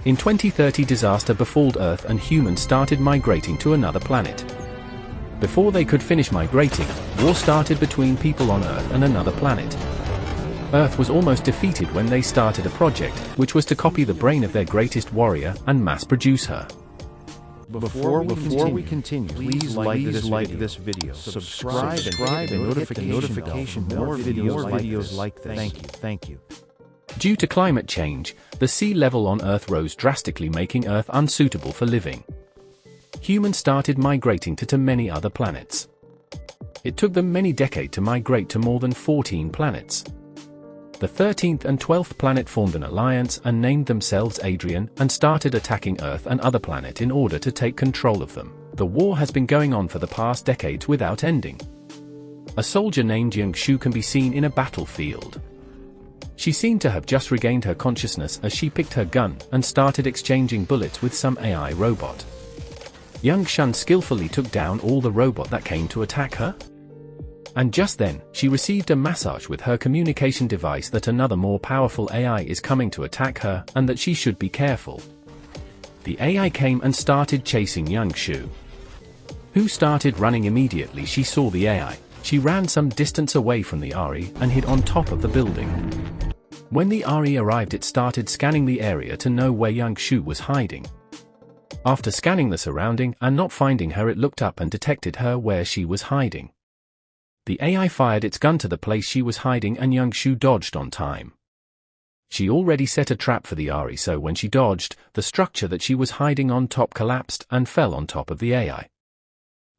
In 2030, disaster befalled Earth and humans started migrating to another planet. Before they could finish migrating, war started between people on Earth and another planet. Earth was almost defeated when they started a project, which was to copy the brain of their greatest warrior and mass-produce her. Before we continue, please like this video, subscribe and hit the notification bell for more videos like this. Thank you. Due to climate change, the sea level on Earth rose drastically, making Earth unsuitable for living. Humans started migrating to many other planets. It took them many decades to migrate to more than 14 planets. The 13th and 12th planet formed an alliance and named themselves Adrian and started attacking Earth and other planets in order to take control of them. The war has been going on for the past decades without ending. A soldier named Yang Shu can be seen in a battlefield. She seemed to have just regained her consciousness as she picked her gun and started exchanging bullets with some AI robot. Yang Shun skillfully took down all the robot that came to attack her. And just then, she received a message with her communication device that another more powerful AI is coming to attack her and that she should be careful. The AI came and started chasing Yang Shu, who started running immediately she saw the AI. She ran some distance away from the RE and hid on top of the building. When the RE arrived, it started scanning the area to know where Yang Shu was hiding. After scanning the surrounding and not finding her, it looked up and detected her where she was hiding. The AI fired its gun to the place she was hiding and Yang Shu dodged on time. She already set a trap for the RE, so when she dodged, the structure that she was hiding on top collapsed and fell on top of the AI.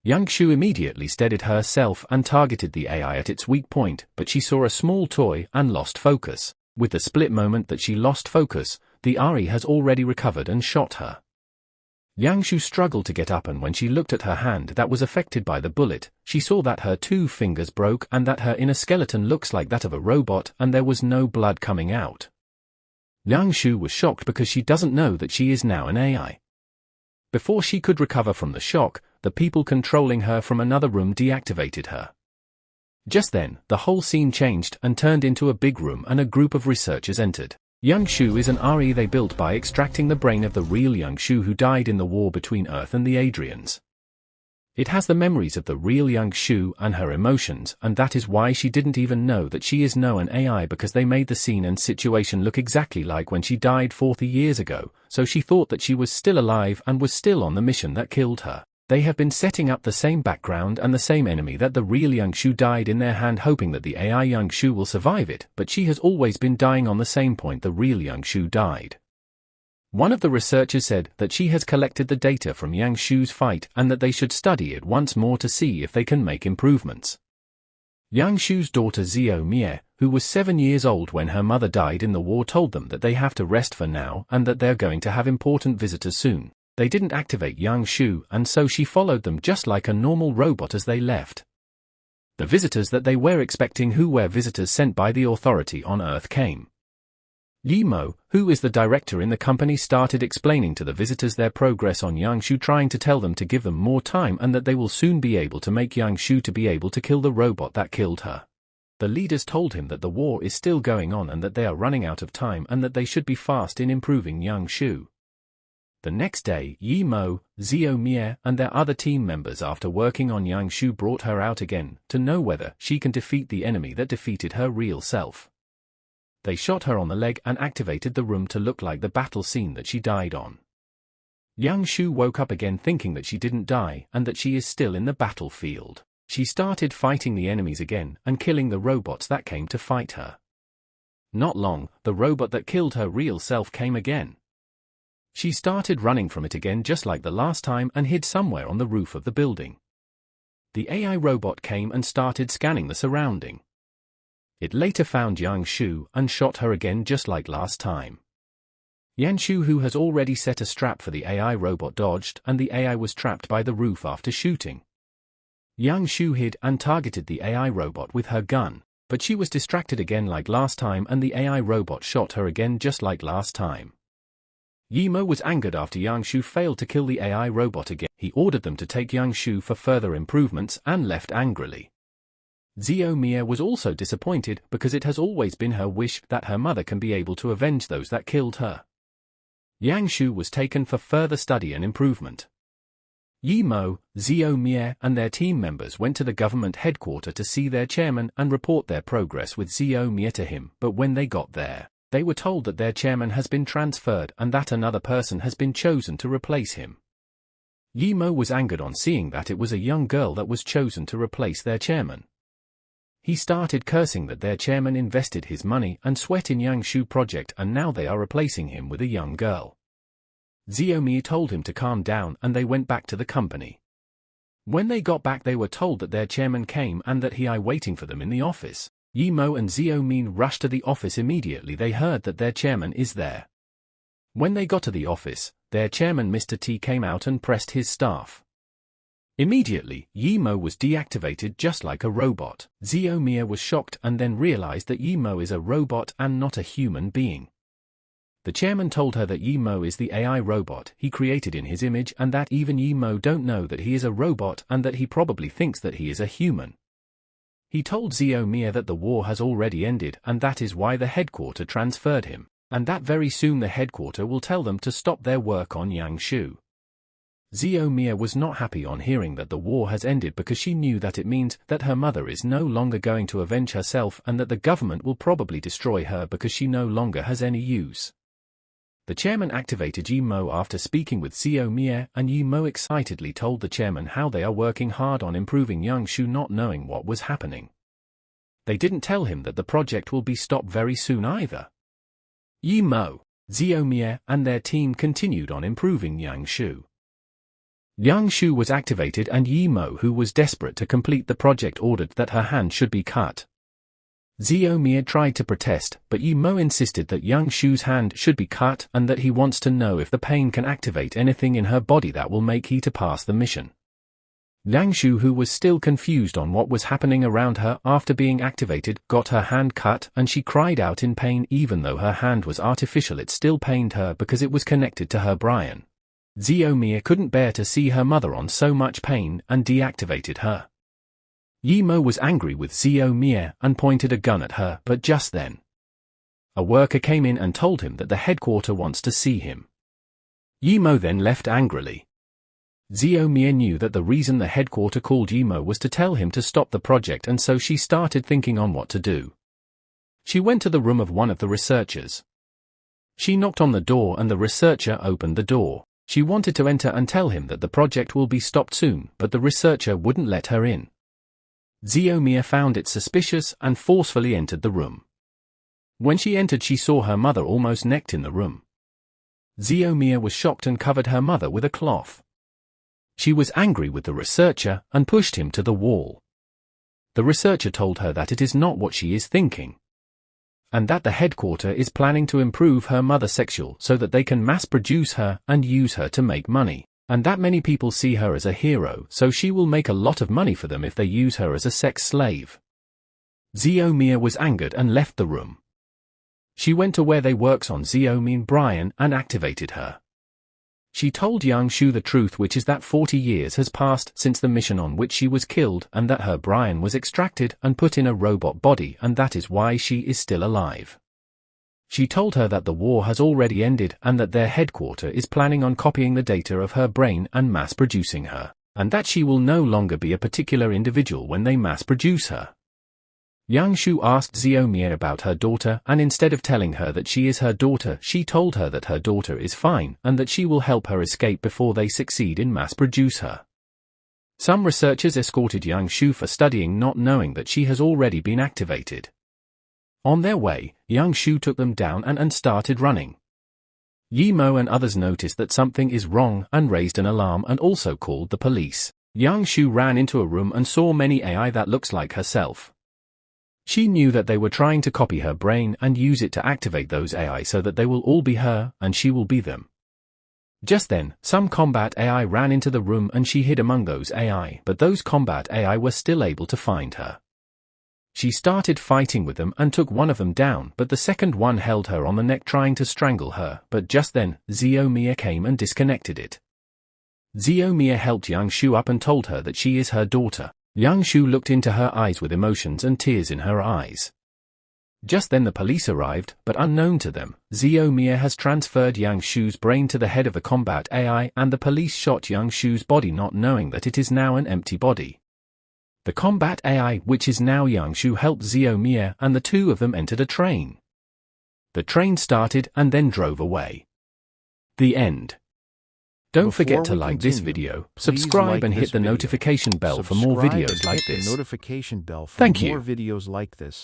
Yang Shu immediately steadied herself and targeted the AI at its weak point, but she saw a small toy and lost focus. With the split moment that she lost focus, the RE has already recovered and shot her. Yang Shu struggled to get up, and when she looked at her hand that was affected by the bullet, she saw that her 2 fingers broke and that her inner skeleton looks like that of a robot and there was no blood coming out. Yang Shu was shocked because she doesn't know that she is now an AI. Before she could recover from the shock, the people controlling her from another room deactivated her. Just then, the whole scene changed and turned into a big room and a group of researchers entered. Yang Shu is an RE they built by extracting the brain of the real Yang Shu who died in the war between Earth and the Adrians. It has the memories of the real Yang Shu and her emotions, and that is why she didn't even know that she is now an AI, because they made the scene and situation look exactly like when she died 40 years ago, so she thought that she was still alive and was still on the mission that killed her. They have been setting up the same background and the same enemy that the real Yang Shu died in their hand, hoping that the AI Yang Shu will survive it, but she has always been dying on the same point the real Yang Shu died. One of the researchers said that she has collected the data from Yang Shu's fight and that they should study it once more to see if they can make improvements. Yang Shu's daughter Xiao Mie, who was 7 years old when her mother died in the war, told them that they have to rest for now and that they're going to have important visitors soon. They didn't activate Yang Shu, and so she followed them just like a normal robot as they left. The visitors that they were expecting, who were visitors sent by the authority on Earth, came. Yi Mo, who is the director in the company, started explaining to the visitors their progress on Yang Shu, trying to tell them to give them more time and that they will soon be able to make Yang Shu to be able to kill the robot that killed her. The leaders told him that the war is still going on and that they are running out of time and that they should be fast in improving Yang Shu. The next day, Yi Mo, Xiao Mie, and their other team members, after working on Yang Shu, brought her out again to know whether she can defeat the enemy that defeated her real self. They shot her on the leg and activated the room to look like the battle scene that she died on. Yang Shu woke up again thinking that she didn't die and that she is still in the battlefield. She started fighting the enemies again and killing the robots that came to fight her. Not long, the robot that killed her real self came again. She started running from it again just like the last time and hid somewhere on the roof of the building. The AI robot came and started scanning the surrounding. It later found Yang Shu and shot her again just like last time. Yang Shu, who has already set a trap for the AI robot, dodged and the AI was trapped by the roof after shooting. Yang Shu hid and targeted the AI robot with her gun, but she was distracted again like last time and the AI robot shot her again just like last time. Yi Mo was angered after Yang Shu failed to kill the AI robot again. He ordered them to take Yang Shu for further improvements and left angrily. Xiao Mie was also disappointed because it has always been her wish that her mother can be able to avenge those that killed her. Yang Shu was taken for further study and improvement. Yi Mo, Xiao Mie and their team members went to the government headquarters to see their chairman and report their progress with Xiao Mie to him, but when they got there, they were told that their chairman has been transferred and that another person has been chosen to replace him. Yi Mo was angered on seeing that it was a young girl that was chosen to replace their chairman. He started cursing that their chairman invested his money and sweat in Yang Shu project and now they are replacing him with a young girl. Xiao Mie told him to calm down and they went back to the company. When they got back they were told that their chairman came and that he is waiting for them in the office. Yi Mo and Xiao Mie rushed to the office immediately they heard that their chairman is there. When they got to the office, their chairman Mr. T came out and pressed his staff. Immediately, Yi Mo was deactivated just like a robot. Xiao Mie was shocked and then realized that Yi Mo is a robot and not a human being. The chairman told her that Yi Mo is the AI robot he created in his image and that even Yi Mo don't know that he is a robot and that he probably thinks that he is a human. He told Xiao Mie that the war has already ended and that is why the headquarters transferred him, and that very soon the headquarters will tell them to stop their work on Yang Shu. Xiao Mie was not happy on hearing that the war has ended because she knew that it means that her mother is no longer going to avenge herself and that the government will probably destroy her because she no longer has any use. The chairman activated Yi Mo after speaking with Xiao Mie and Yi Mo excitedly told the chairman how they are working hard on improving Yang Shu not knowing what was happening. They didn't tell him that the project will be stopped very soon either. Yi Mo, Xiao Mie and their team continued on improving Yang Shu. Yang Shu was activated and Yi Mo, who was desperate to complete the project, ordered that her hand should be cut. Xiao Mie tried to protest, but Yi Mo insisted that Yang Shu's hand should be cut and that he wants to know if the pain can activate anything in her body that will make he to pass the mission. Yang Shu, who was still confused on what was happening around her after being activated, got her hand cut and she cried out in pain. Even though her hand was artificial, it still pained her because it was connected to her brain. Xiao Mie couldn't bear to see her mother on so much pain and deactivated her. Yi Mo was angry with Xiao Mie and pointed a gun at her, but just then a worker came in and told him that the headquarters wants to see him. Yi Mo then left angrily. Xiao Mie knew that the reason the headquarters called Yi Mo was to tell him to stop the project, and so she started thinking on what to do. She went to the room of one of the researchers. She knocked on the door and the researcher opened the door. She wanted to enter and tell him that the project will be stopped soon, but the researcher wouldn't let her in. Xiao Mie found it suspicious and forcefully entered the room. When she entered, she saw her mother almost naked in the room. Xiao Mie was shocked and covered her mother with a cloth. She was angry with the researcher and pushed him to the wall. The researcher told her that it is not what she is thinking, and that the headquarters is planning to improve her mother sexual so that they can mass produce her and use her to make money, and that many people see her as a hero, so she will make a lot of money for them if they use her as a sex slave. Xiao Mie was angered and left the room. She went to where they works on Xiao Mie Brian and activated her. She told Yang Shu the truth, which is that 40 years has passed since the mission on which she was killed and that her Brian was extracted and put in a robot body, and that is why she is still alive. She told her that the war has already ended and that their headquarters is planning on copying the data of her brain and mass producing her, and that she will no longer be a particular individual when they mass produce her. Yang Shu asked Xiao Mie about her daughter, and instead of telling her that she is her daughter, she told her that her daughter is fine and that she will help her escape before they succeed in mass produce her. Some researchers escorted Yang Shu for studying, not knowing that she has already been activated. On their way, Yang Shu took them down and started running. Yi Mo and others noticed that something is wrong and raised an alarm and also called the police. Yang Shu ran into a room and saw many AI that looks like herself. She knew that they were trying to copy her brain and use it to activate those AI so that they will all be her and she will be them. Just then, some combat AI ran into the room and she hid among those AI, but those combat AI were still able to find her. She started fighting with them and took one of them down, but the second one held her on the neck trying to strangle her, but just then, Xiao Mie came and disconnected it. Xiao Mie helped Yang Shu up and told her that she is her daughter. Yang Shu looked into her eyes with emotions and tears in her eyes. Just then the police arrived, but unknown to them, Xiao Mia has transferred Yang Shu's brain to the head of the combat AI, and the police shot Yang Shu's body not knowing that it is now an empty body. The combat AI, which is now Yang Shu, helped Xiao Mia, and the two of them entered a train. The train started and then drove away. The end. Don't forget to like this video, subscribe and hit the notification bell for more videos like this. Notification bell for Thank more you. videos like this.